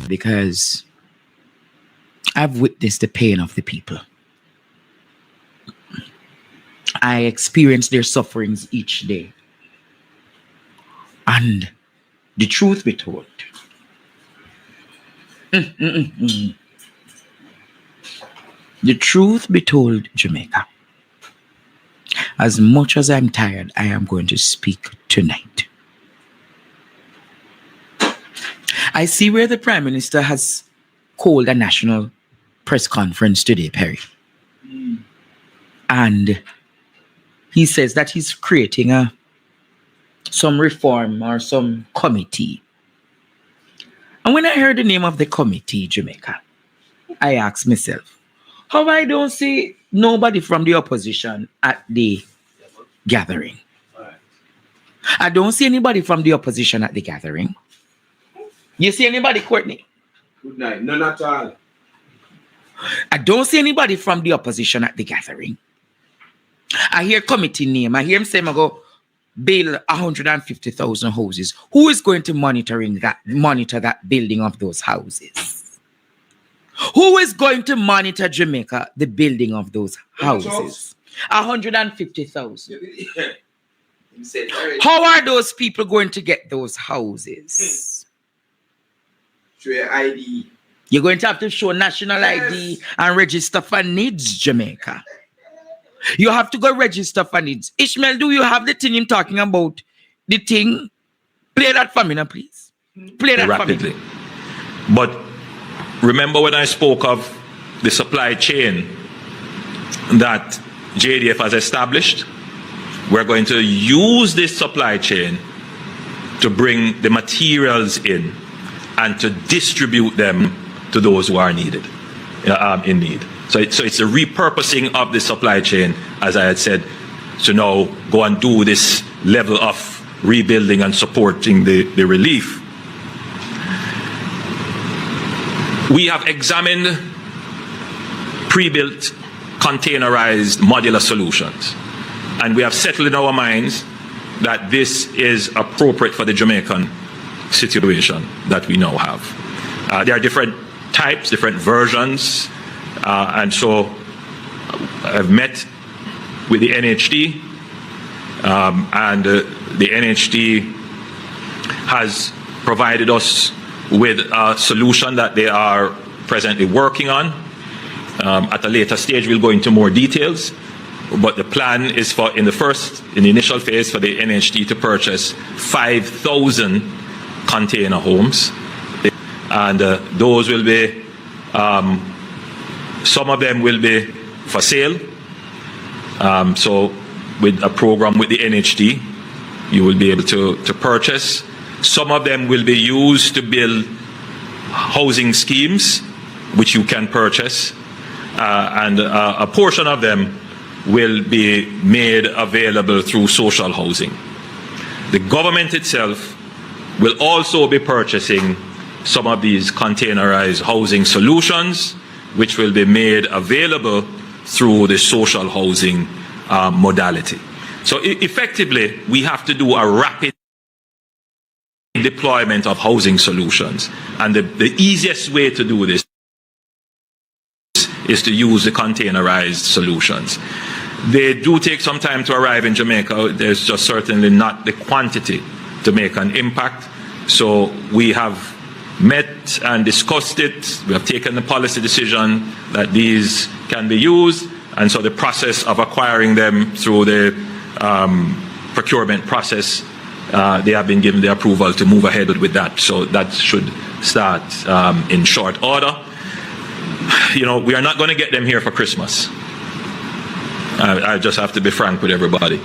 because I've witnessed the pain of the people. I experience their sufferings each day. And the truth be told, the truth be told, Jamaica, as much as I'm tired, I am going to speak tonight. I see where the Prime Minister has called a national press conference today, Perry. And he says that he's creating some reform or some committee. And when I heard the name of the committee, Jamaica, I asked myself, how I don't see nobody from the opposition at the gathering? I don't see anybody from the opposition at the gathering. You see anybody, Courtney? Good night. None at all. I don't see anybody from the opposition at the gathering. I hear committee name. I hear him say, I go build 150,000 houses. Who is going to monitor that building of those houses? Who is going to monitor Jamaica, the building of those houses? 150,000. How are those people going to get those houses? Show your ID. You're going to have to show national ID and register for needs, Jamaica. You have to go register for needs. Ishmael, do you have the thing I'm talking about? The thing? Play that for me now, please. Play that rapidly. for me. But remember when I spoke of the supply chain that JDF has established? We're going to use this supply chain to bring the materials in and to distribute them to those who are in need. So it's a repurposing of the supply chain, as I had said, to now go and do this level of rebuilding and supporting the relief. We have examined pre-built, containerized modular solutions, and we have settled in our minds that this is appropriate for the Jamaican situation that we now have. There are different types, different versions, and so I've met with the NHD, and the NHD has provided us with a solution that they are presently working on. At a later stage, we'll go into more details, but the plan is for, in the initial phase, for the NHD to purchase 5,000 container homes, and those will be, some of them will be for sale. So with a program with the NHD, you will be able to purchase. Some of them will be used to build housing schemes, which you can purchase, and a portion of them will be made available through social housing. The government itself will also be purchasing some of these containerized housing solutions, which will be made available through the social housing modality. So effectively, we have to do a rapid deployment of housing solutions. And the easiest way to do this is to use the containerized solutions. They do take some time to arrive in Jamaica. There's just certainly not the quantity to make an impact. So we have met and discussed it. We have taken the policy decision that these can be used. And so the process of acquiring them through the procurement process, they have been given the approval to move ahead with that. So that should start in short order. You know, we are not going to get them here for Christmas. I just have to be frank with everybody.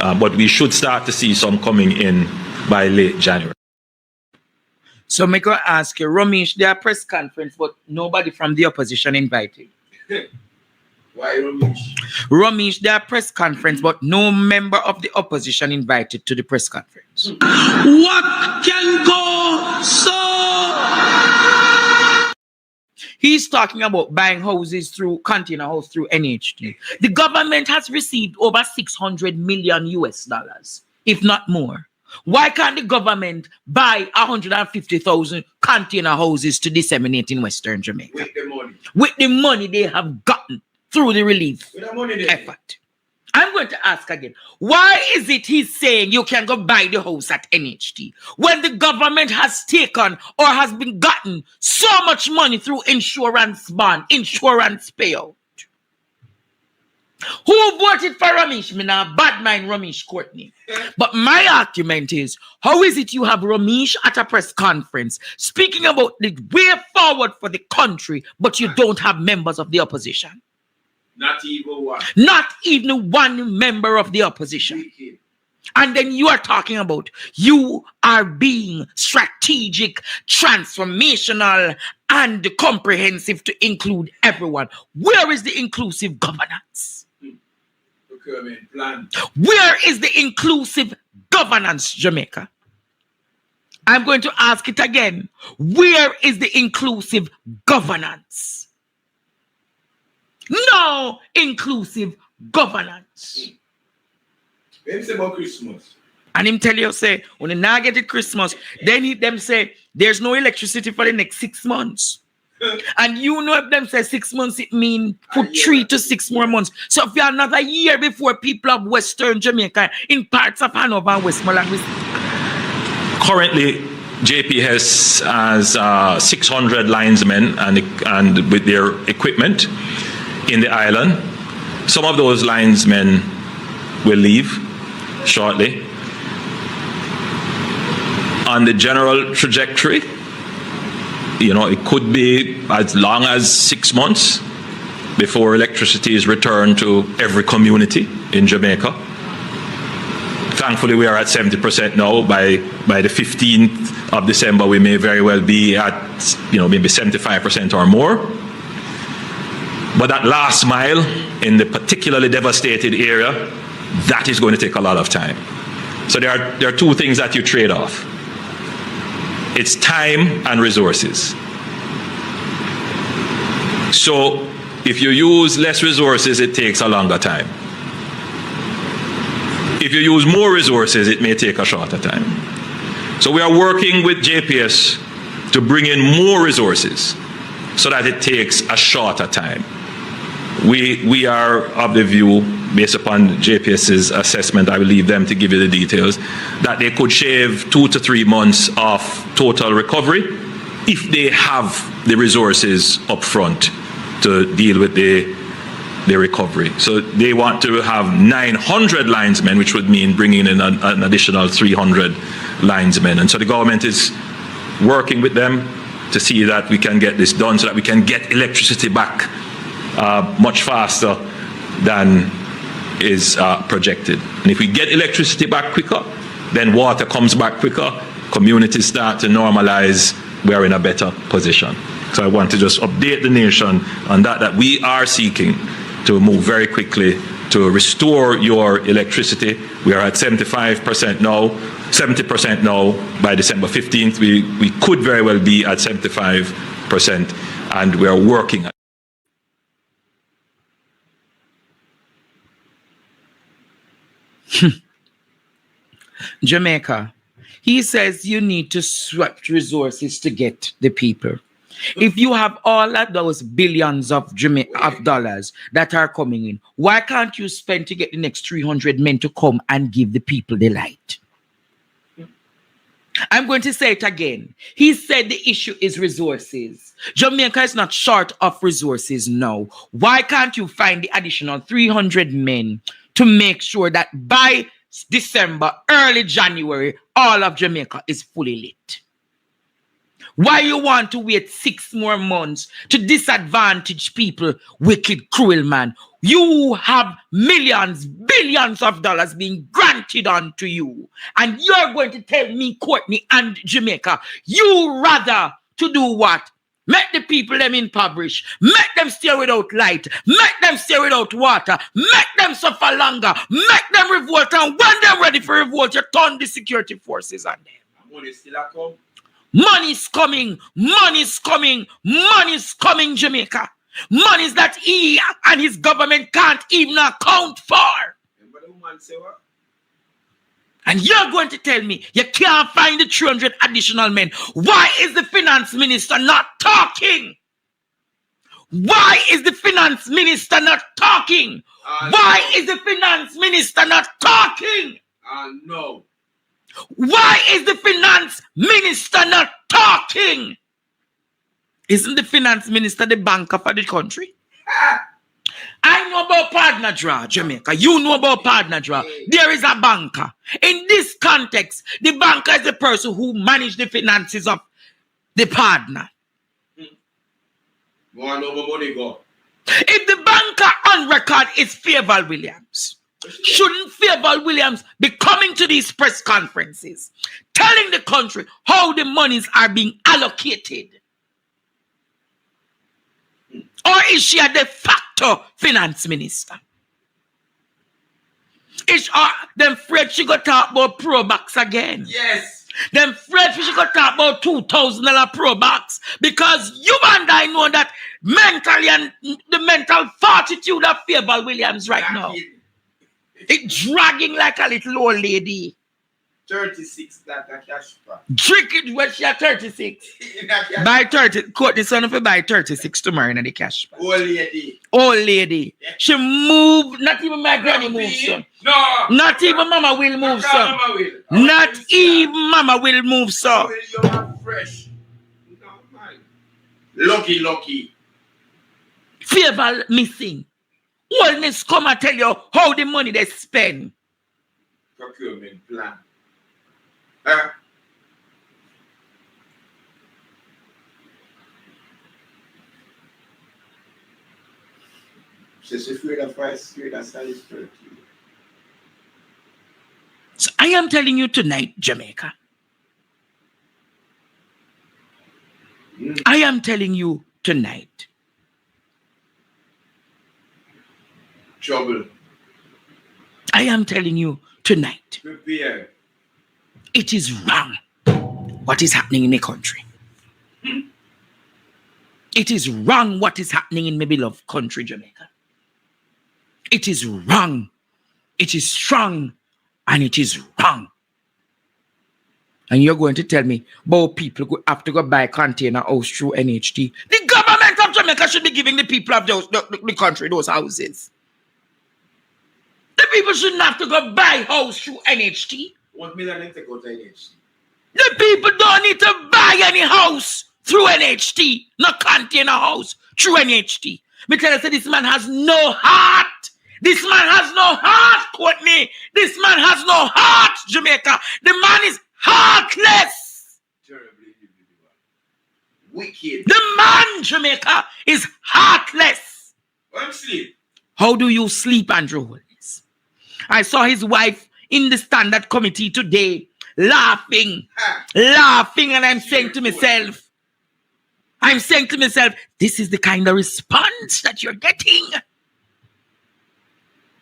But we should start to see some coming in by late January. So I'm going to ask you, Ramesh, there are press conference, but nobody from the opposition invited. Why Ramesh? Ramesh, there are press conference, but no member of the opposition invited to the press conference. What can go so? He's talking about buying houses through container house through NHD. The government has received over 600 million US dollars, if not more, Why can't the government buy 150,000 container houses to disseminate in Western Jamaica? With the money. With the money they have gotten through the relief With the money they effort. I'm going to ask again, why is it he's saying you can go buy the house at NHT when the government has taken or has been gotten so much money through insurance bond, insurance payout? Who voted for Ramesh? Me now bad mind Ramesh Courtney. But my argument is, how is it you have Ramesh at a press conference speaking about the way forward for the country, but you don't have members of the opposition? Not even one. Not even one member of the opposition. Wicked. And then you are talking about you are being strategic, transformational, and comprehensive to include everyone. Where is the inclusive governance? Procurement plan. Where is the inclusive governance, Jamaica? I'm going to ask it again. Where is the inclusive governance? No inclusive governance. Them say about Christmas. And him tell you, say, when you now get it Christmas, then them say, there's no electricity for the next 6 months. And you know if them say 6 months, it mean put 3 to 6 more months. So if you're another year before people of Western Jamaica, in parts of Hanover and Westmoreland. Currently, JPS has 600 linesmen and with their equipment in the island. Some of those linesmen will leave shortly. On the general trajectory, it could be as long as 6 months before electricity is returned to every community in Jamaica. Thankfully, we are at 70% now. By the 15th of December, we may very well be at, maybe 75% or more. But that last mile in the particularly devastated area, that is going to take a lot of time. So there are two things that you trade off. It's time and resources. So if you use less resources, it takes a longer time. If you use more resources, it may take a shorter time. So we are working with JPS to bring in more resources so that it takes a shorter time. We are of the view, based upon JPS's assessment, I will leave them to give you the details, that they could shave 2 to 3 months off total recovery if they have the resources up front to deal with the recovery. So they want to have 900 linesmen, which would mean bringing in an additional 300 linesmen. And so the government is working with them to see that we can get this done so that we can get electricity back much faster than is projected. And if we get electricity back quicker, then water comes back quicker, communities start to normalize, we are in a better position. So I want to just update the nation on that we are seeking to move very quickly to restore your electricity. We are at 75% now, 70% now. By December 15th, we could very well be at 75%, and we are working. Jamaica, he says you need to swap resources to get the people. If you have all of those billions of dollars that are coming in, why can't you spend to get the next 300 men to come and give the people the light? I'm going to say it again. He said the issue is resources. Jamaica is not short of resources now. Why can't you find the additional 300 men to make sure that by December, early January, all of Jamaica is fully lit? Why you want to wait 6 more months to disadvantage people, wicked, cruel man? You have millions, billions of dollars being granted unto you. And you're going to tell me, Courtney and Jamaica, you rather to do what? Make the people them impoverished. Make them stay without light. Make them stay without water. Make them suffer longer. Make them revolt. And when they're ready for revolt, you turn the security forces on them. Money still a come. Money's coming. Money's coming. Money's coming, Jamaica. Monies that he and his government can't even account for. Remember the woman say what? And you're going to tell me you can't find the 300 additional men. Why is the finance minister not talking? Why is the finance minister not talking? Why is the finance minister not talking? No. Why is the finance minister not talking? Isn't the finance minister the banker for the country? I know about partner draw, Jamaica. You know about partner draw. There is a banker. In this context, the banker is the person who manages the finances of the partner. Money go. If the banker on record is Favour Williams, shouldn't Favour Williams be coming to these press conferences, telling the country how the monies are being allocated? Or is she a de facto finance minister? Is them afraid she got talk about pro box again? Yes. Them afraid she got talk about $2,000 pro box because you and I know that mentally and the mental fortitude of Favour Williams right now. It's dragging like a little old lady. 36 that a cash back. Drink it when she at 36. Buy 30. Quote the son of a buy 36 tomorrow in the cash back. Old lady. Old lady. She moved. Not even my granny moved, son. No. Not even mama will move, son. Mama will. Not even mama will move, son. You are fresh. No, man. Lucky. Favour missing. Oldness come and tell you how the money they spend. Procurement plan. She's afraid of price, straight as that is turkey. So I am telling you tonight, Jamaica. I am telling you tonight. Trouble. I am telling you tonight. Prepare. It is wrong what is happening in the country. It is wrong what is happening in my beloved country, Jamaica. It is wrong. It is strong. And it is wrong. And you're going to tell me about people who have to go buy a container house through NHT. The government of Jamaica should be giving the people of the country those houses. The people shouldn't have to go buy house through NHT. 1 million to go to NHT. The people don't need to buy any house through NHT, not container house through NHT. Because I said this man has no heart. This man has no heart, Courtney. This man has no heart, Jamaica. The man is heartless. Terribly wicked. The man, Jamaica, is heartless. I'm sleep. How do you sleep, Andrew Holness? I saw his wife in the standard committee today laughing, and I'm saying to myself, this is the kind of response that you're getting.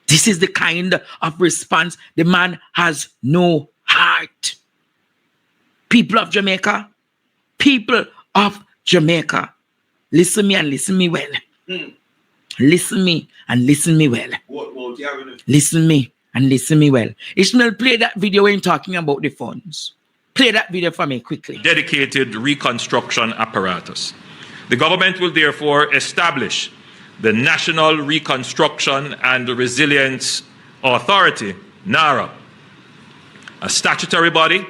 This is the kind of response. The man has no heart. People of Jamaica, listen me and listen me well. Listen me and listen me well. Listen me and listen me well. Ishmael, play that video when talking about the funds. Play that video for me quickly. Dedicated reconstruction apparatus. The government will therefore establish the National Reconstruction and Resilience Authority, NARA, a statutory body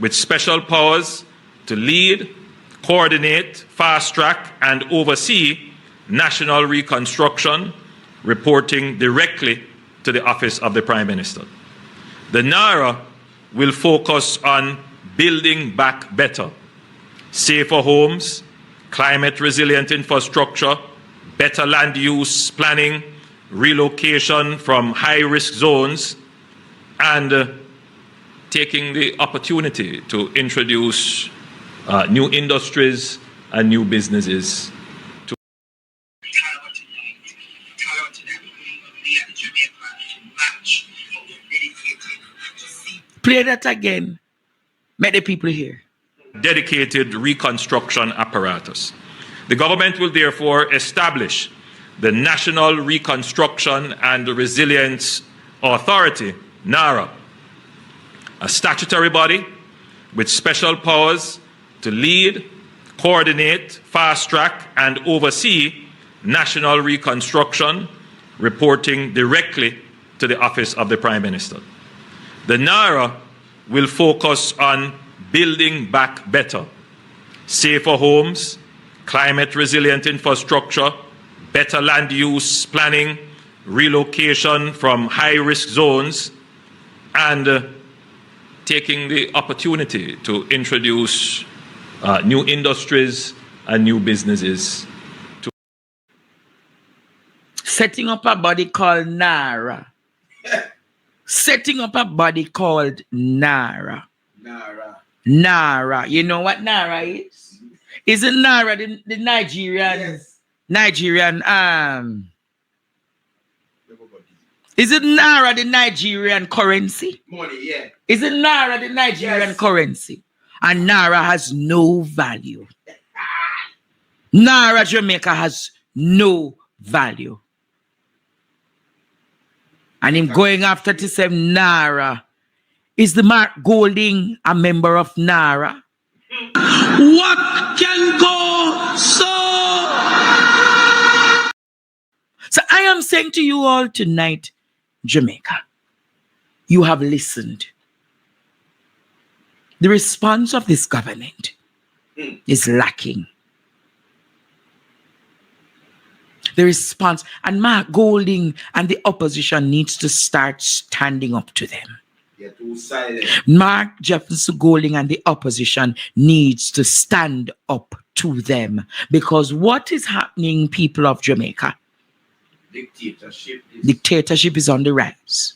with special powers to lead, coordinate, fast-track, and oversee national reconstruction, reporting directly to the Office of the Prime Minister. The NARA will focus on building back better, safer homes, climate-resilient infrastructure, better land use planning, relocation from high-risk zones, and taking the opportunity to introduce new industries and new businesses. Play that again. Make the people hear. Dedicated reconstruction apparatus. The government will therefore establish the National Reconstruction and Resilience Authority, NARA, a statutory body with special powers to lead, coordinate, fast-track, and oversee national reconstruction, reporting directly to the Office of the Prime Minister. The NARA will focus on building back better, safer homes, climate-resilient infrastructure, better land use planning, relocation from high-risk zones, and taking the opportunity to introduce new industries and new businesses. Setting up a body called NARA. Setting up a body called NARA. NARA. You know what NARA is? Isn't NARA the Nigerian? Yes. Nigerian Is it NARA the Nigerian currency? Money, yeah. Is it NARA the Nigerian Yes. currency? And NARA has no value. NARA Jamaica has no value. And him going after to say NARA. Is the Mark Golding a member of NARA? What can go so? So I am saying to you all tonight, Jamaica, you have listened. The response of this government is lacking. The response, and Mark Golding and the opposition needs to start standing up to them. You're too silent. Mark Jefferson Golding and the opposition needs to stand up to them, because what is happening, people of Jamaica? Dictatorship Dictatorship is on the rise.